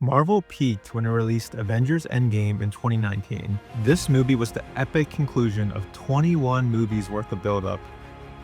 Marvel peaked when it released Avengers Endgame in 2019. This movie was the epic conclusion of 21 movies worth of build-up,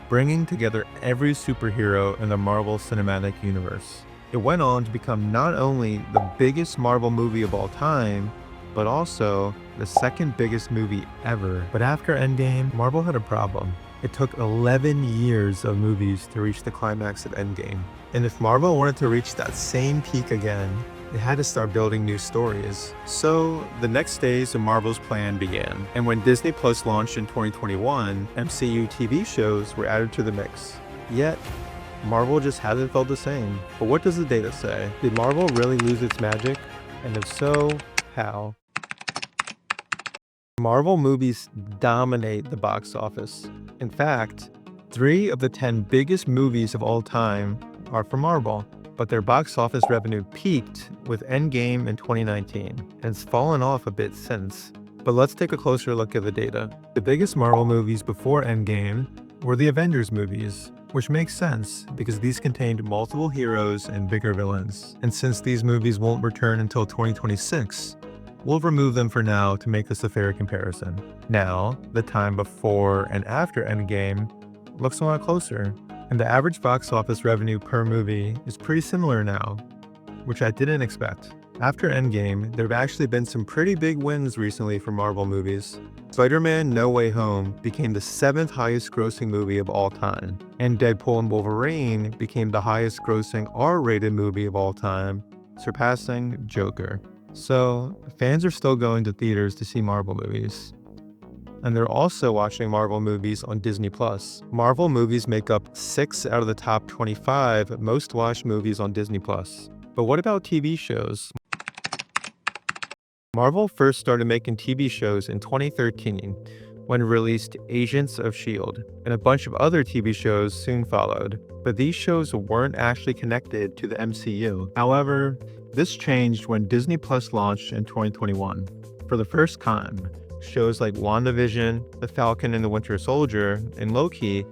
bringing together every superhero in the Marvel Cinematic Universe. It went on to become not only the biggest Marvel movie of all time, but also the second biggest movie ever. But after Endgame, Marvel had a problem. It took 11 years of movies to reach the climax of Endgame. And if Marvel wanted to reach that same peak again, it had to start building new stories. So the next phase of Marvel's plan began. And when Disney Plus launched in 2021, MCU TV shows were added to the mix. Yet, Marvel just hasn't felt the same. But what does the data say? Did Marvel really lose its magic? And if so, how? Marvel movies dominate the box office. In fact, 3 of the 10 biggest movies of all time are from Marvel, but their box office revenue peaked with Endgame in 2019, and it's fallen off a bit since. But let's take a closer look at the data. The biggest Marvel movies before Endgame were the Avengers movies, which makes sense because these contained multiple heroes and bigger villains. And since these movies won't return until 2026, we'll remove them for now to make this a fair comparison. Now, the time before and after Endgame looks a lot closer, and the average box office revenue per movie is pretty similar now, which I didn't expect. After Endgame, there have actually been some pretty big wins recently for Marvel movies. Spider-Man: No Way Home became the 7th highest grossing movie of all time, and Deadpool & Wolverine became the highest grossing R-rated movie of all time, surpassing Joker. So, fans are still going to theaters to see Marvel movies. And they're also watching Marvel movies on Disney Plus. Marvel movies make up 6 out of the top 25 most watched movies on Disney Plus. But what about TV shows? Marvel first started making TV shows in 2013 when it released Agents of S.H.I.E.L.D., and a bunch of other TV shows soon followed. But these shows weren't actually connected to the MCU. However, this changed when Disney Plus launched in 2021. For the first time, shows like WandaVision, The Falcon and the Winter Soldier, and Loki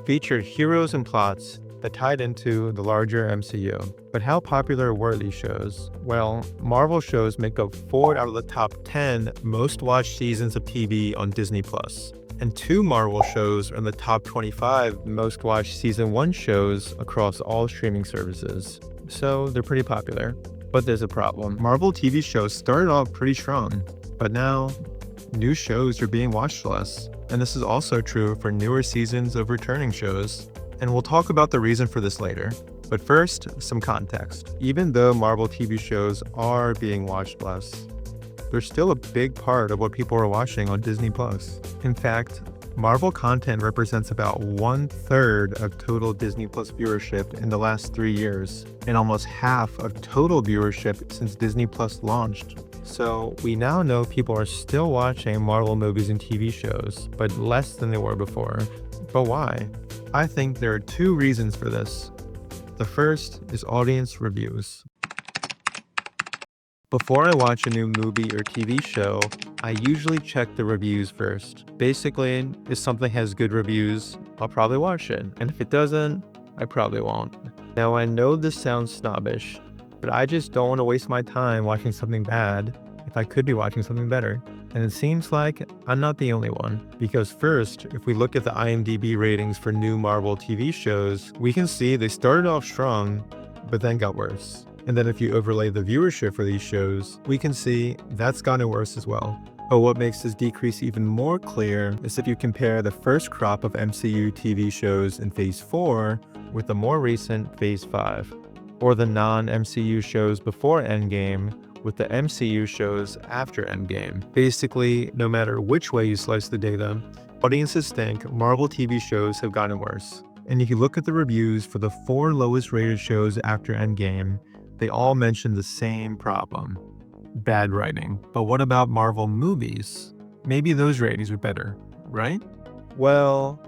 featured heroes and plots that tied into the larger MCU. But how popular were these shows? Well, Marvel shows make up 4 out of the top 10 most watched seasons of TV on Disney Plus. And 2 Marvel shows are in the top 25 most watched season 1 shows across all streaming services. So they're pretty popular. But there's a problem. Marvel TV shows started off pretty strong, but now new shows are being watched less. And this is also true for newer seasons of returning shows. And we'll talk about the reason for this later. But first, some context. Even though Marvel TV shows are being watched less, they're still a big part of what people are watching on Disney Plus. In fact, Marvel content represents about 1/3 of total Disney Plus viewership in the last 3 years, and almost half of total viewership since Disney Plus launched. So we now know people are still watching Marvel movies and TV shows, but less than they were before. But why? I think there are 2 reasons for this. The first is audience reviews. Before I watch a new movie or TV show, I usually check the reviews first. Basically, if something has good reviews, I'll probably watch it. And if it doesn't, I probably won't. Now I know this sounds snobbish, but I just don't want to waste my time watching something bad if I could be watching something better. And it seems like I'm not the only one. Because first, if we look at the IMDb ratings for new Marvel TV shows, we can see they started off strong, but then got worse. And then if you overlay the viewership for these shows, we can see that's gotten worse as well. But what makes this decrease even more clear is if you compare the first crop of MCU TV shows in Phase 4 with the more recent Phase 5, or the non-MCU shows before Endgame with the MCU shows after Endgame. Basically, no matter which way you slice the data, audiences think Marvel TV shows have gotten worse. And if you look at the reviews for the 4 lowest rated shows after Endgame, they all mention the same problem: bad writing. But what about Marvel movies? Maybe those ratings are better, right? Well,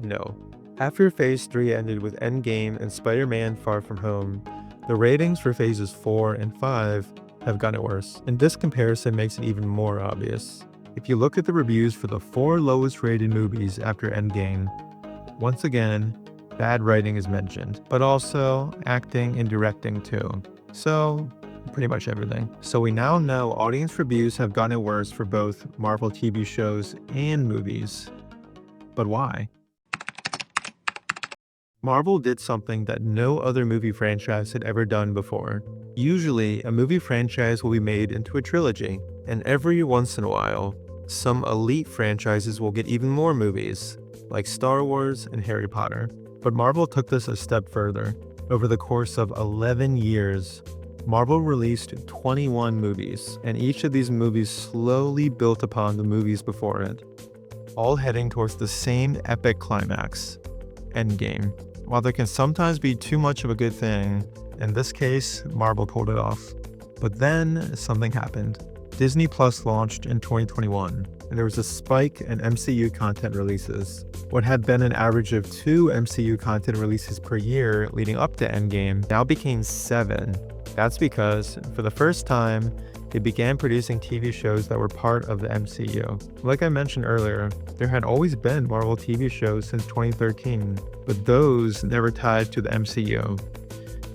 no. After Phase 3 ended with Endgame and Spider-Man: Far From Home, the ratings for Phases 4 and 5 have gotten worse, and this comparison makes it even more obvious. If you look at the reviews for the 4 lowest rated movies after Endgame, once again, bad writing is mentioned, but also acting and directing too. So pretty much everything. So we now know audience reviews have gotten worse for both Marvel TV shows and movies. But why? Marvel did something that no other movie franchise had ever done before. Usually, a movie franchise will be made into a trilogy, and every once in a while, some elite franchises will get even more movies, like Star Wars and Harry Potter. But Marvel took this a step further. Over the course of 11 years, Marvel released 21 movies, and each of these movies slowly built upon the movies before it, all heading towards the same epic climax, Endgame. While there can sometimes be too much of a good thing, in this case, Marvel pulled it off. But then something happened. Disney Plus launched in 2021, and there was a spike in MCU content releases. What had been an average of 2 MCU content releases per year leading up to Endgame now became 7. That's because, for the first time, they began producing TV shows that were part of the MCU. Like I mentioned earlier, there had always been Marvel TV shows since 2013, but those never tied to the MCU.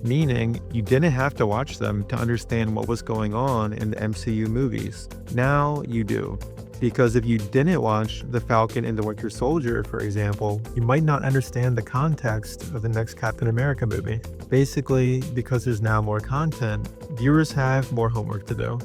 Meaning, you didn't have to watch them to understand what was going on in the MCU movies. Now you do. Because if you didn't watch The Falcon and the Winter Soldier, for example, you might not understand the context of the next Captain America movie. Basically, because there's now more content, viewers have more homework to do.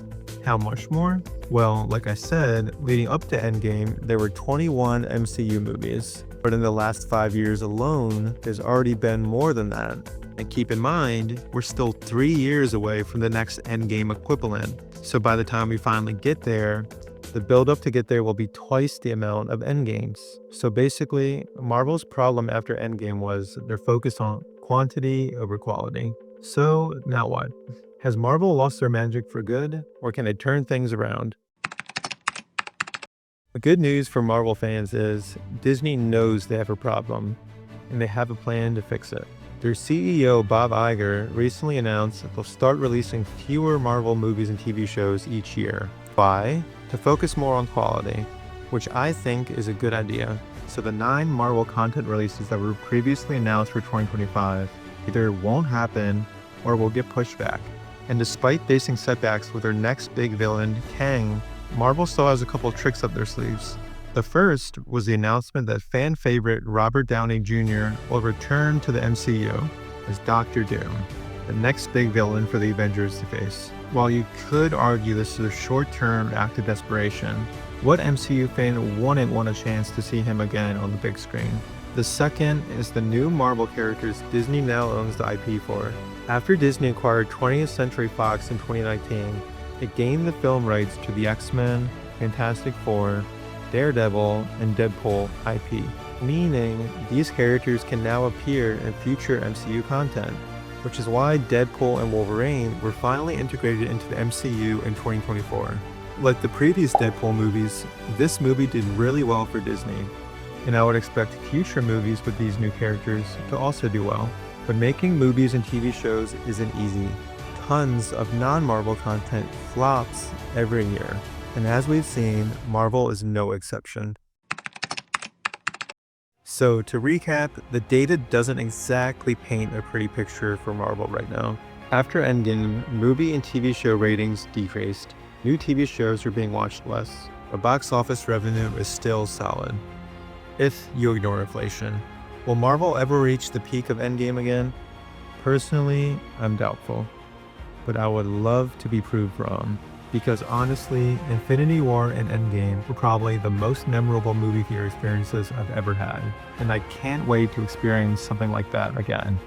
How much more? Well, like I said, leading up to Endgame, there were 21 MCU movies. But in the last 5 years alone, there's already been more than that. And keep in mind, we're still 3 years away from the next Endgame equivalent. So by the time we finally get there, the build-up to get there will be twice the amount of Endgames. So basically, Marvel's problem after Endgame was they're focused on quantity over quality. So now what? Has Marvel lost their magic for good, or can they turn things around? The good news for Marvel fans is Disney knows they have a problem, and they have a plan to fix it. Their CEO, Bob Iger, recently announced that they'll start releasing fewer Marvel movies and TV shows each year. Why? To focus more on quality, which I think is a good idea. So the 9 Marvel content releases that were previously announced for 2025 either won't happen or will get pushed back. And despite facing setbacks with their next big villain, Kang, Marvel still has a couple tricks up their sleeves. The first was the announcement that fan favorite Robert Downey Jr. will return to the MCU as Doctor Doom, the next big villain for the Avengers to face. While you could argue this is a short-term act of desperation, what MCU fan wouldn't want a chance to see him again on the big screen? The second is the new Marvel characters Disney now owns the IP for. After Disney acquired 20th Century Fox in 2019, it gained the film rights to the X-Men, Fantastic Four, Daredevil, and Deadpool IP, meaning these characters can now appear in future MCU content, which is why Deadpool and Wolverine were finally integrated into the MCU in 2024. Like the previous Deadpool movies, this movie did really well for Disney, and I would expect future movies with these new characters to also do well. But making movies and TV shows isn't easy. Tons of non-Marvel content flops every year. And as we've seen, Marvel is no exception. So to recap, the data doesn't exactly paint a pretty picture for Marvel right now. After Endgame, movie and TV show ratings decreased. New TV shows are being watched less, but box office revenue is still solid, if you ignore inflation. Will Marvel ever reach the peak of Endgame again? Personally, I'm doubtful, but I would love to be proved wrong. Because honestly, Infinity War and Endgame were probably the most memorable movie theater experiences I've ever had, and I can't wait to experience something like that again.